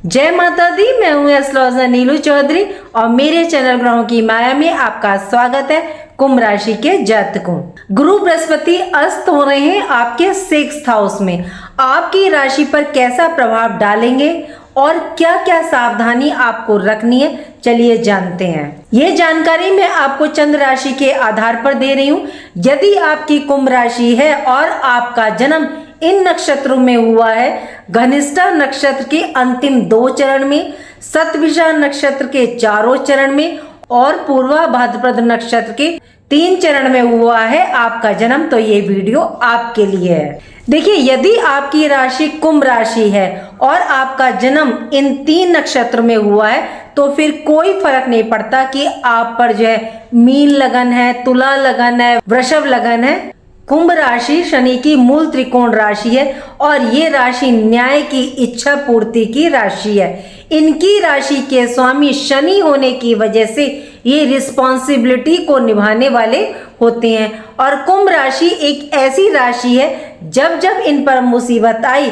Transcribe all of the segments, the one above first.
जय माता दी। मैं हूँ एस्ट्रोलॉजर नीलू चौधरी और मेरे चैनल ग्रहों की माया में आपका स्वागत है। कुंभ राशि के जातकों, गुरु बृहस्पति अस्त हो रहे हैं आपके 6th हाउस में। आपकी राशि पर कैसा प्रभाव डालेंगे और क्या क्या सावधानी आपको रखनी है, चलिए जानते हैं। ये जानकारी मैं आपको चंद्र राशि के आधार पर दे रही हूँ। यदि आपकी कुंभ राशि है और आपका जन्म इन नक्षत्रों में हुआ है, घनिष्ठा नक्षत्र के अंतिम 2 चरण में, शतभिषा नक्षत्र के 4 चरण में और पूर्वा भाद्रपद नक्षत्र के 3 चरण में हुआ है आपका जन्म, तो ये वीडियो आपके लिए है। देखिए, यदि आपकी राशि कुंभ राशि है और आपका जन्म इन 3 नक्षत्र में हुआ है तो फिर कोई फर्क नहीं पड़ता कि आप पर जो है मीन लगन है, तुला लगन है, वृषभ लगन है। कुंभ राशि शनि की मूल त्रिकोण राशि है और ये राशि न्याय की इच्छा पूर्ति की राशि है। इनकी राशि के स्वामी शनि होने की वजह से ये रिस्पॉन्सिबिलिटी को निभाने वाले होते हैं। और कुंभ राशि एक ऐसी राशि है, जब जब इन पर मुसीबत आई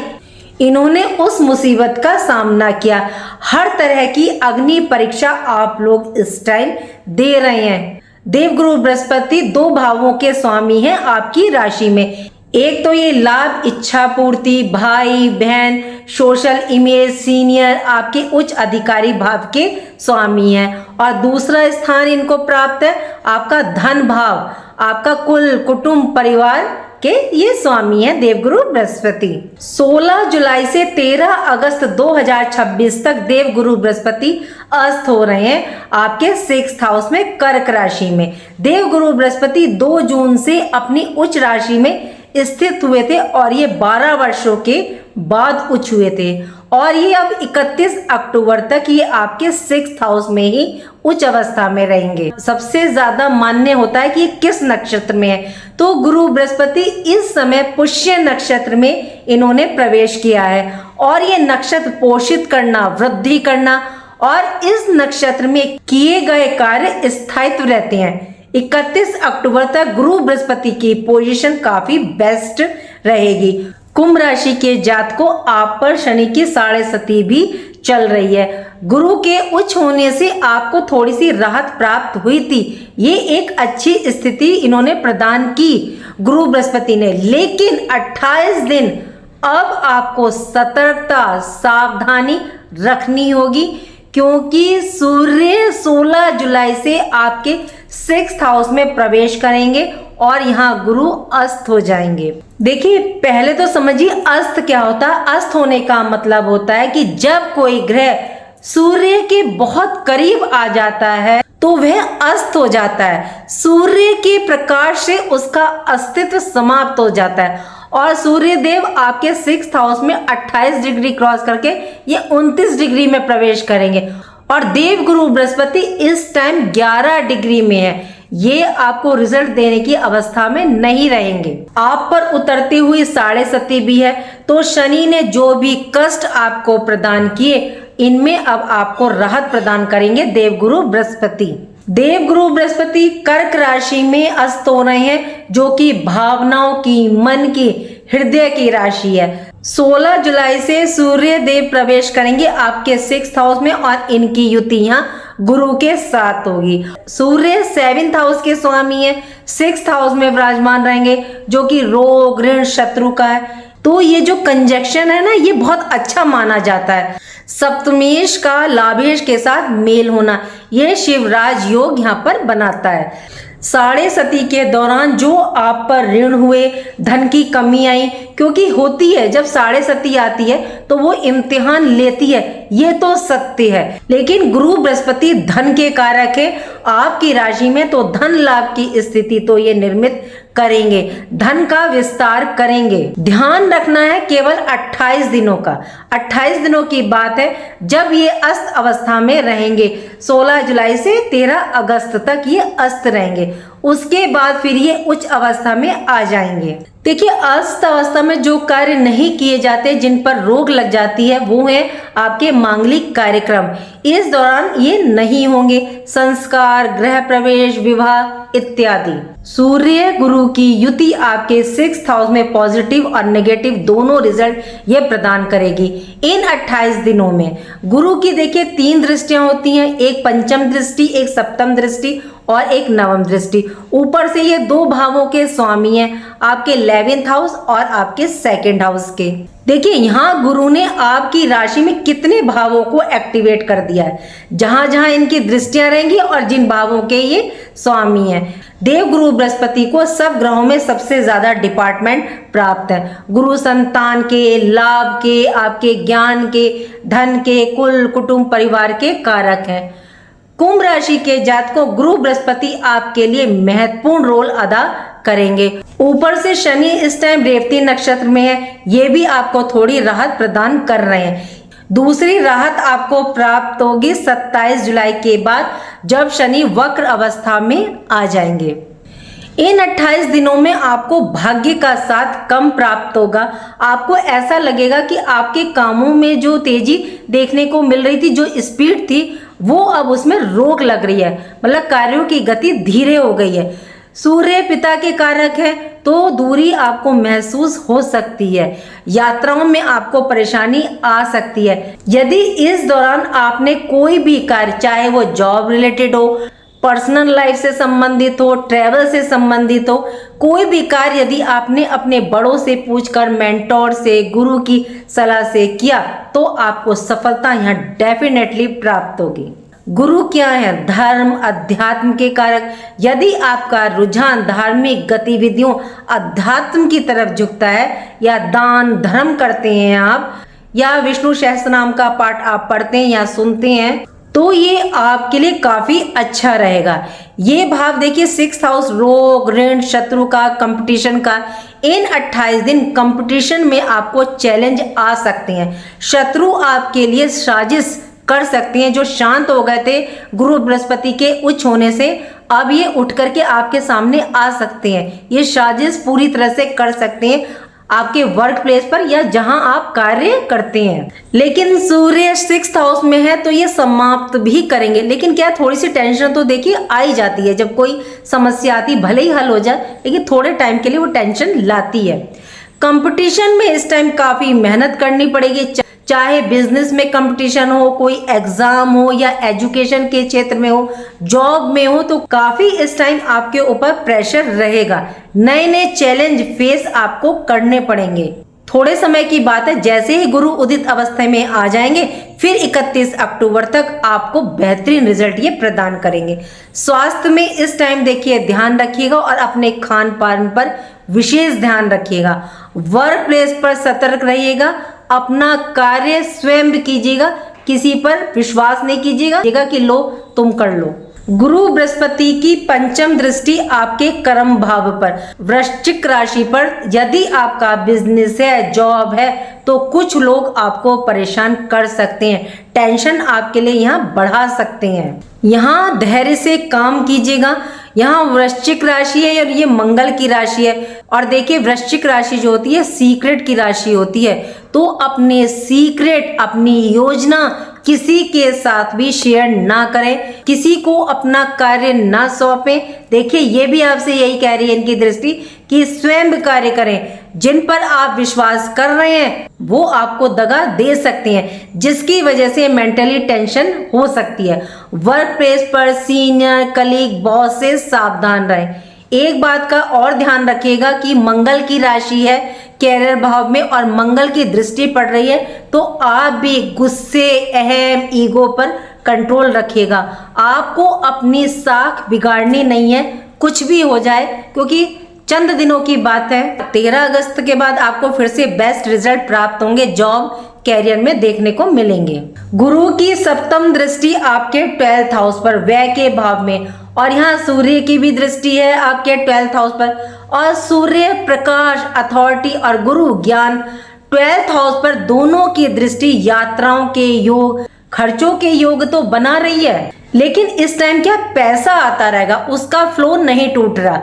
इन्होंने उस मुसीबत का सामना किया। हर तरह की अग्नि परीक्षा आप लोग इस टाइम दे रहे हैं। देवगुरु बृहस्पति 2 भावों के स्वामी हैं आपकी राशि में। एक तो ये लाभ, इच्छा पूर्ति, भाई बहन, सोशल इमेज, सीनियर, आपके उच्च अधिकारी भाव के स्वामी हैं। और दूसरा स्थान इनको प्राप्त है आपका धन भाव, आपका कुल कुटुंब परिवार के ये स्वामी हैं देवगुरु बृहस्पति। 16 जुलाई से 13 अगस्त 2026 तक देवगुरु बृहस्पति अस्त हो रहे हैं आपके 6th हाउस में, कर्क राशि में। देवगुरु बृहस्पति 2 जून से अपनी उच्च राशि में स्थित हुए थे और ये 12 वर्षों के बाद उच्च हुए थे और ये अब 31 अक्टूबर तक ये आपके 6th हाउस में ही उच्च अवस्था में रहेंगे। सबसे ज्यादा मान्य होता है कि किस नक्षत्र में है, तो गुरु बृहस्पति इस समय पुष्य नक्षत्र में इन्होंने प्रवेश किया है और ये नक्षत्र पोषित करना, वृद्धि करना और इस नक्षत्र में किए गए कार्य स्थायित्व रहते हैं। 31 अक्टूबर तक गुरु बृहस्पति की पोजीशन काफी बेस्ट रहेगी। कुंभ राशि के जातकों, आप पर शनि की 7.5 भी चल रही है। गुरु के उच्च होने से आपको थोड़ी सी राहत प्राप्त हुई थी। ये एक अच्छी स्थिति इन्होंने प्रदान की गुरु बृहस्पति ने, लेकिन 28 दिन अब आपको सतर्कता, सावधानी रखनी होगी क्योंकि सूर्य 16 जुलाई से आपके 6th हाउस में प्रवेश करेंगे और यहाँ गुरु अस्त हो जाएंगे। देखिए, पहले तो समझिए अस्त क्या होता है। अस्त होने का मतलब होता है कि जब कोई ग्रह सूर्य के बहुत करीब आ जाता है तो वह अस्त हो जाता है। सूर्य के प्रकाश से उसका अस्तित्व समाप्त हो जाता है और सूर्य देव आपके 6th हाउस में 28 डिग्री क्रॉस करके ये 29 डिग्री में प्रवेश करेंगे और देवगुरु बृहस्पति इस टाइम 11 डिग्री में है। ये आपको रिजल्ट देने की अवस्था में नहीं रहेंगे। आप पर उतरती हुई 7.5 भी है, तो शनि ने जो भी कष्ट आपको प्रदान किए इनमें अब आपको राहत प्रदान करेंगे देवगुरु बृहस्पति। देवगुरु बृहस्पति कर्क राशि में अस्त हो रहे हैं, जो कि भावनाओं की, मन की, हृदय की राशि है। 16 जुलाई से सूर्य देव प्रवेश करेंगे आपके 6th हाउस में और इनकी युति यहाँ गुरु के साथ होगी। सूर्य 7th हाउस के स्वामी है, 6th हाउस में विराजमान रहेंगे, जो कि रोग, ऋण, शत्रु का है। तो ये जो कंजक्शन है ना, ये बहुत अच्छा माना जाता है। सप्तमेश का लाभेश के साथ मेल होना, यह शिवराज योग यहाँ पर बनाता है। 7.5 के दौरान जो आप पर ऋण हुए, धन की कमी आई, क्योंकि होती है जब 7.5 आती है तो वो इम्तिहान लेती है, ये तो सत्य है। लेकिन गुरु बृहस्पति धन के कारक है आपकी राशि में, तो धन लाभ की स्थिति तो ये निर्मित करेंगे, धन का विस्तार करेंगे। ध्यान रखना है केवल 28 दिनों का। 28 दिनों की बात है जब ये अस्त अवस्था में रहेंगे। 16 जुलाई से 13 अगस्त तक ये अस्त रहेंगे। उसके बाद फिर ये उच्च अवस्था में आ जाएंगे। देखिए, अस्त अवस्था में जो कार्य नहीं किए जाते, जिन पर रोक लग जाती है, वो है आपके मांगलिक कार्यक्रम। इस दौरान ये नहीं होंगे। संस्कार, गृह प्रवेश, विवाह इत्यादि। सूर्य गुरु की युति आपके 6th हाउस में पॉजिटिव और नेगेटिव दोनों रिजल्ट ये प्रदान करेगी इन 28 दिनों में। गुरु की देखिए 3 दृष्टियां होती हैं, एक पंचम दृष्टि, एक सप्तम दृष्टि और एक नवम दृष्टि। ऊपर से ये 2 भावों के स्वामी हैं, आपके 11th हाउस और आपके 2nd हाउस के। देखिए, यहाँ गुरु ने आपकी राशि में कितने भावों को एक्टिवेट कर दिया है, जहां जहां इनकी दृष्टियां रहेंगी और जिन भावों के ये स्वामी हैं। देव गुरु बृहस्पति को सब ग्रहों में सबसे ज्यादा डिपार्टमेंट प्राप्त है। गुरु संतान के, लाभ के, आपके ज्ञान के, धन के, कुल कुटुंब परिवार के कारक हैं। कुंभ राशि के जातकों, गुरु बृहस्पति आपके लिए महत्वपूर्ण रोल अदा करेंगे। ऊपर से शनि इस टाइम रेवती नक्षत्र में है, ये भी आपको थोड़ी राहत प्रदान कर रहे हैं। दूसरी राहत आपको प्राप्त होगी 27 जुलाई के बाद, जब शनि वक्र अवस्था में आ जाएंगे। इन 28 दिनों में आपको भाग्य का साथ कम प्राप्त होगा। आपको ऐसा लगेगा कि आपके कामों में जो तेजी देखने को मिल रही थी, जो स्पीड थी, वो अब उसमें रोक लग रही है, मतलब कार्यों की गति धीरे हो गई है। सूर्य पिता के कारक है, तो दूरी आपको महसूस हो सकती है। यात्राओं में आपको परेशानी आ सकती है। यदि इस दौरान आपने कोई भी कार्य, चाहे वो जॉब रिलेटेड हो, पर्सनल लाइफ से संबंधित हो, ट्रैवल से संबंधित हो, कोई भी कार्य यदि आपने अपने बड़ों से पूछकर, मेंटोर से, गुरु की सलाह से किया, तो आपको सफलता यहाँ डेफिनेटली प्राप्त होगी। गुरु क्या है? धर्म, अध्यात्म के कारक। यदि आपका रुझान धार्मिक गतिविधियों, अध्यात्म की तरफ झुकता है, या दान धर्म करते हैं आप, या विष्णु सहस्त्र नाम का पाठ आप पढ़ते हैं या सुनते हैं, तो ये आपके लिए काफी अच्छा रहेगा। ये भाव देखिए 6th हाउस, रोग, ऋण, शत्रु का, कंपटीशन का। इन 28 दिन कंपटीशन में आपको चैलेंज आ सकते हैं। शत्रु आपके लिए साजिश कर सकते हैं। जो शांत हो गए थे गुरु बृहस्पति के उच्च होने से, अब ये उठ करके आपके सामने आ सकते हैं। ये साजिश पूरी तरह से कर सकते हैं आपके वर्क प्लेस पर या जहां आप कार्य करते हैं। लेकिन सूर्य 6th हाउस में है, तो ये समाप्त भी करेंगे। लेकिन क्या, थोड़ी सी टेंशन तो देखिए आ ही जाती है। जब कोई समस्या आती, भले ही हल हो जाए, लेकिन थोड़े टाइम के लिए वो टेंशन लाती है। कंपटीशन में इस टाइम काफी मेहनत करनी पड़ेगी, चाहे बिजनेस में कंपटीशन हो, कोई एग्जाम हो, या एजुकेशन के क्षेत्र में हो, जॉब में हो, तो काफी इस टाइम आपके ऊपर प्रेशर रहेगा। नए नए चैलेंज फेस आपको करने पड़ेंगे। थोड़े समय की बात है, जैसे ही गुरु उदित अवस्था में आ जाएंगे, फिर 31 अक्टूबर तक आपको बेहतरीन रिजल्ट ये प्रदान करेंगे। स्वास्थ्य में इस टाइम देखिए ध्यान रखिएगा और अपने खान पान पर विशेष ध्यान रखिएगा। वर्क प्लेस पर सतर्क रहिएगा। अपना कार्य स्वयं कीजिएगा, किसी पर विश्वास नहीं कीजिएगा कि लो तुम कर लो। गुरु बृहस्पति की पंचम दृष्टि आपके कर्म भाव पर, वृश्चिक राशि पर। यदि आपका बिजनेस है, जॉब है, तो कुछ लोग आपको परेशान कर सकते हैं, टेंशन आपके लिए यहाँ बढ़ा सकते हैं। यहाँ धैर्य से काम कीजिएगा। यहाँ वृश्चिक राशि है और ये मंगल की राशि है। और देखिए, वृश्चिक राशि जो होती है सीक्रेट की राशि होती है, तो अपने सीक्रेट, अपनी योजना किसी के साथ भी शेयर ना करें, किसी को अपना कार्य ना सौंपें। देखिए, ये भी आपसे यही कह रही है इनकी दृष्टि कि स्वयं कार्य करें। जिन पर आप विश्वास कर रहे हैं वो आपको दगा दे सकते हैं, जिसकी वजह से मेंटली टेंशन हो सकती है। वर्क प्लेस पर सीनियर, कलीग, बॉस से सावधान रहें। एक बात का और ध्यान रखिएगा कि मंगल की राशि है कैरियर भाव में और मंगल की दृष्टि पड़ रही है, तो आप भी गुस्से, अहम, ईगो पर कंट्रोल रखिएगा। आपको अपनी साख बिगाड़नी नहीं है, कुछ भी हो जाए, क्योंकि चंद दिनों की बात है। 13 अगस्त के बाद आपको फिर से बेस्ट रिजल्ट प्राप्त होंगे, जॉब कैरियर में देखने को मिलेंगे। गुरु की सप्तम दृष्टि आपके 12th हाउस पर, व्यय के भाव में, और यहाँ सूर्य की भी दृष्टि है आपके 12th हाउस पर। और सूर्य प्रकाश, अथॉरिटी, और गुरु ज्ञान 12th हाउस पर, दोनों की दृष्टि यात्राओं के योग, खर्चों के योग तो बना रही है, लेकिन इस टाइम क्या पैसा आता रहेगा, उसका फ्लो नहीं टूट रहा।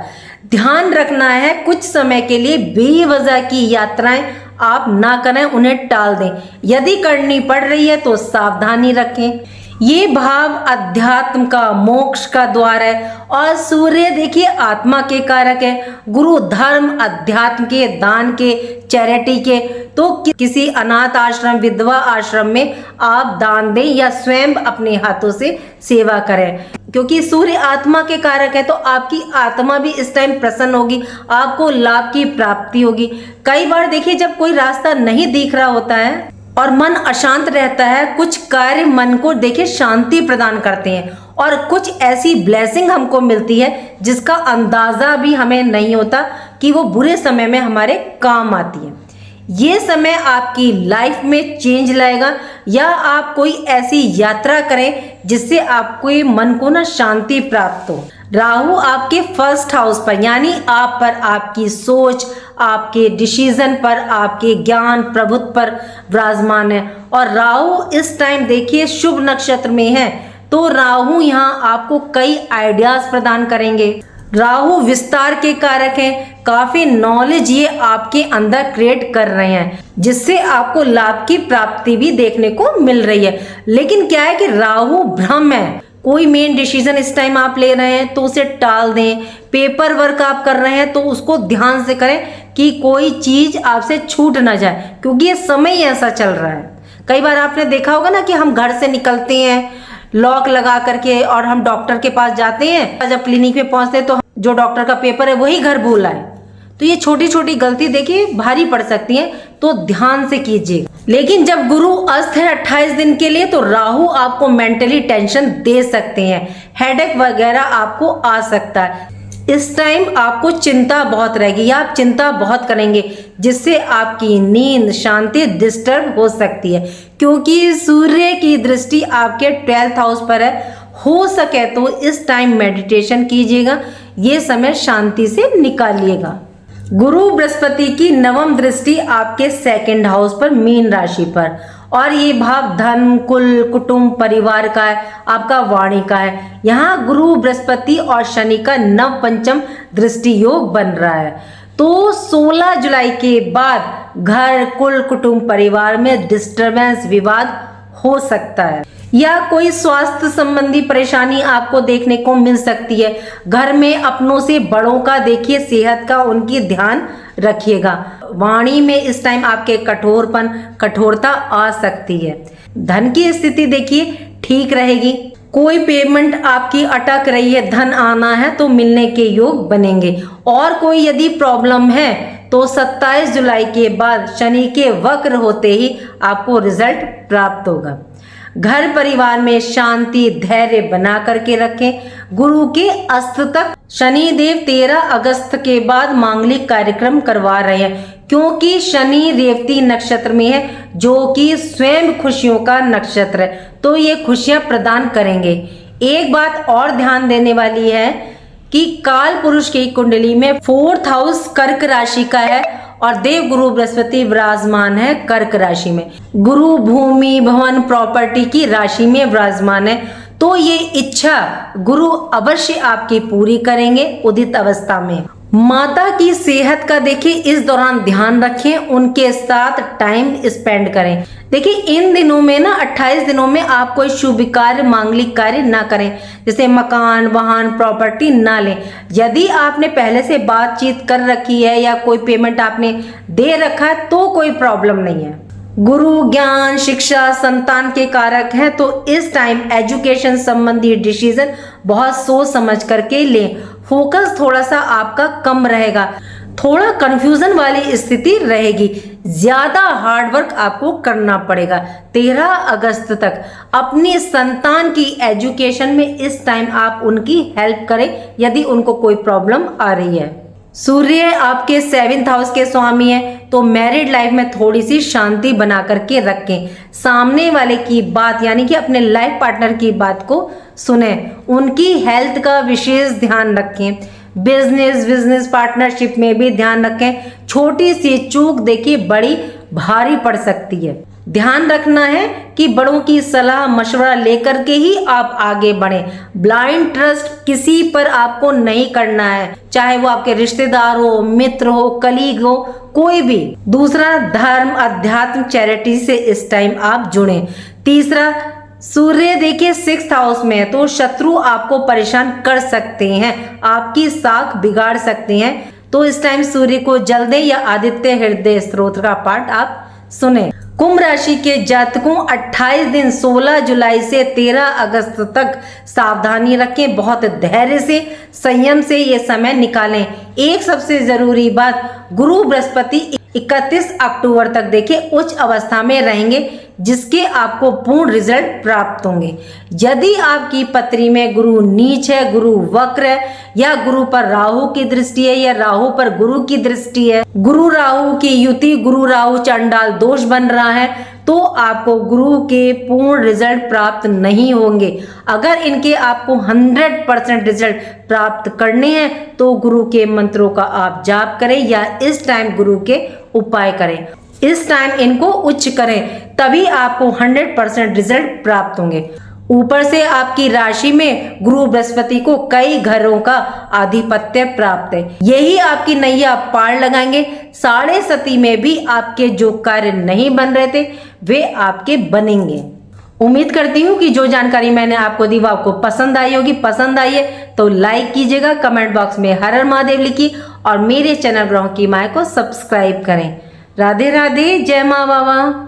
ध्यान रखना है कुछ समय के लिए बेवजह की यात्राएं आप ना करें, उन्हें टाल दें। यदि करनी पड़ रही है तो सावधानी रखें। ये भाव अध्यात्म का, मोक्ष का द्वार है और सूर्य देखिए आत्मा के कारक है। गुरु धर्म, अध्यात्म के, दान के, चैरिटी के, तो किसी अनाथ आश्रम, विधवा आश्रम में आप दान दें या स्वयं अपने हाथों से सेवा करें, क्योंकि सूर्य आत्मा के कारक है। तो आपकी आत्मा भी इस टाइम प्रसन्न होगी, आपको लाभ की प्राप्ति होगी। कई बार देखिए जब कोई रास्ता नहीं दिख रहा होता है और मन अशांत रहता है, कुछ कार्य मन को देखिए शांति प्रदान करते हैं और कुछ ऐसी ब्लेसिंग हमको मिलती है जिसका अंदाजा भी हमें नहीं होता कि वो बुरे समय में हमारे काम आती है। ये समय आपकी लाइफ में चेंज लाएगा, या आप कोई ऐसी यात्रा करें जिससे आपको मन को ना शांति प्राप्त हो। राहु आपके फर्स्ट हाउस पर, यानी आप पर, आपकी सोच, आपके डिसीजन पर, आपके ज्ञान प्रभुत्व पर विराजमान है। और राहु इस टाइम देखिए शुभ नक्षत्र में है, तो राहु यहाँ आपको कई आइडियाज प्रदान करेंगे। राहु विस्तार के कारक हैं, काफी नॉलेज ये आपके अंदर क्रिएट कर रहे हैं, जिससे आपको लाभ की प्राप्ति भी देखने को मिल रही है। लेकिन क्या है कि राहु ब्रह्म है, कोई मेन डिसीजन इस टाइम आप ले रहे हैं तो उसे टाल दें। पेपर वर्क आप कर रहे हैं तो उसको ध्यान से करें कि कोई चीज आपसे छूट ना जाए, क्योंकि ये समय ही ऐसा चल रहा है। कई बार आपने देखा होगा ना कि हम घर से निकलते हैं लॉक लगा करके और हम डॉक्टर के पास जाते हैं, जब क्लिनिक में पहुंचते हैं तो जो डॉक्टर का पेपर है वही घर भूल आए। तो ये छोटी छोटी गलती देखिए भारी पड़ सकती है, तो ध्यान से कीजिए। लेकिन जब गुरु अस्त है 28 दिन के लिए, तो राहु आपको मेंटली टेंशन दे सकते हैं, हेडेक वगैरह आपको आ सकता है। इस टाइम आपको चिंता बहुत रहेगी या आप चिंता बहुत करेंगे, जिससे आपकी नींद, शांति डिस्टर्ब हो सकती है, क्योंकि सूर्य की दृष्टि आपके 12th हाउस पर है। हो सके तो इस टाइम मेडिटेशन कीजिएगा, ये समय शांति से निकालिएगा। गुरु बृहस्पति की नवम दृष्टि आपके 2nd हाउस पर, मीन राशि पर, और ये भाव धन, कुल, कुटुंब, परिवार का है, आपका वाणी का है। यहाँ गुरु बृहस्पति और शनि का नव पंचम दृष्टि योग बन रहा है। तो 16 जुलाई के बाद घर, कुल, कुटुंब, परिवार में डिस्टरबेंस, विवाद हो सकता है, या कोई स्वास्थ्य संबंधी परेशानी आपको देखने को मिल सकती है। घर में अपनों से बड़ों का देखिए सेहत का उनकी ध्यान रखिएगा। वाणी में इस टाइम आपके कठोरपन, कठोरता आ सकती है। धन की स्थिति देखिए ठीक रहेगी। कोई पेमेंट आपकी अटक रही है, धन आना है तो मिलने के योग बनेंगे। और कोई यदि प्रॉब्लम है तो 27 जुलाई के बाद शनि के वक्र होते ही आपको रिजल्ट प्राप्त होगा। घर परिवार में शांति, धैर्य बना करके रखें। गुरु के अस्त तक शनि देव 13 अगस्त के बाद मांगलिक कार्यक्रम करवा रहे हैं, क्योंकि शनि रेवती नक्षत्र में है, जो कि स्वयं खुशियों का नक्षत्र है, तो ये खुशियां प्रदान करेंगे। एक बात और ध्यान देने वाली है कि काल पुरुष की कुंडली में 4th हाउस कर्क राशि का है और देव गुरु बृहस्पति विराजमान है कर्क राशि में। गुरु भूमि, भवन, प्रॉपर्टी की राशि में विराजमान है, तो ये इच्छा गुरु अवश्य आपकी पूरी करेंगे उदित अवस्था में। माता की सेहत का देखिए इस दौरान ध्यान रखें, उनके साथ टाइम स्पेंड करें। देखिए इन दिनों में ना 28 दिनों में आप कोई शुभ कार्य, मांगलिक कार्य ना करें, जैसे मकान, वाहन, प्रॉपर्टी ना लें। यदि आपने पहले से बातचीत कर रखी है या कोई पेमेंट आपने दे रखा है तो कोई प्रॉब्लम नहीं है। गुरु ज्ञान, शिक्षा, संतान के कारक हैं, तो इस टाइम एजुकेशन संबंधी डिसीजन बहुत सोच समझ करके लें। फोकस थोड़ा सा आपका कम रहेगा, थोड़ा कंफ्यूजन वाली स्थिति रहेगी, ज्यादा हार्ड वर्क आपको करना पड़ेगा। 13 अगस्त तक अपनी संतान की एजुकेशन में इस टाइम आप उनकी हेल्प करें यदि उनको कोई प्रॉब्लम आ रही है। सूर्य आपके 7th हाउस के स्वामी है, तो मैरिड लाइफ में थोड़ी सी शांति बना करके रखें। सामने वाले की बात यानी कि अपने लाइफ पार्टनर की बात को सुने, उनकी हेल्थ का विशेष ध्यान रखें। बिजनेस पार्टनरशिप में भी ध्यान रखें। छोटी सी चूक देखिए बड़ी भारी पड़ सकती है। ध्यान रखना है कि बड़ों की सलाह मशवरा लेकर के ही आप आगे बढ़ें। ब्लाइंड ट्रस्ट किसी पर आपको नहीं करना है, चाहे वो आपके रिश्तेदार हो, मित्र हो, कलीग हो, कोई भी। दूसरा, धर्म, अध्यात्म, चैरिटी से इस टाइम आप जुड़ें। तीसरा, सूर्य देखिए 6th हाउस में है, तो शत्रु आपको परेशान कर सकते हैं, आपकी साख बिगाड़ सकते हैं, तो इस टाइम सूर्य को जल दें या आदित्य हृदय स्तोत्र का पाठ आप सुने। कुंभ राशि के जातकों 28 दिन 16 जुलाई से 13 अगस्त तक सावधानी रखें, बहुत धैर्य से, संयम से ये समय निकालें। एक सबसे जरूरी बात, गुरु बृहस्पति 31 अक्टूबर तक देखिए उच्च अवस्था में रहेंगे, जिसके आपको पूर्ण रिजल्ट प्राप्त होंगे। यदि आपकी पत्री में गुरु नीच है, गुरु वक्र है, या गुरु पर राहु की दृष्टि है, या राहु पर गुरु की दृष्टि है, गुरु राहु की युति, गुरु राहु चंडाल दोष बन रहा है, तो आपको गुरु के पूर्ण रिजल्ट प्राप्त नहीं होंगे। अगर इनके आपको 100% रिजल्ट प्राप्त करने हैं तो गुरु के मंत्रों का आप जाप करें या इस टाइम गुरु के उपाय करें, इस टाइम इनको उच्च करें, तभी आपको 100% रिजल्ट प्राप्त होंगे। ऊपर से आपकी राशि में गुरु बृहस्पति को कई घरों का आधिपत्य प्राप्त है, यही आपकी नैया पार लगाएंगे। 7.5 में भी आपके जो कार्य नहीं बन रहे थे वे आपके बनेंगे। उम्मीद करती हूँ कि जो जानकारी मैंने आपको दी वो आपको पसंद आई होगी। पसंद आई है तो लाइक कीजिएगा, कमेंट बॉक्स में हर हर महादेव लिखिए और मेरे चैनल ग्रहों की माया को सब्सक्राइब करें। राधे राधे, जय माँ बाबा।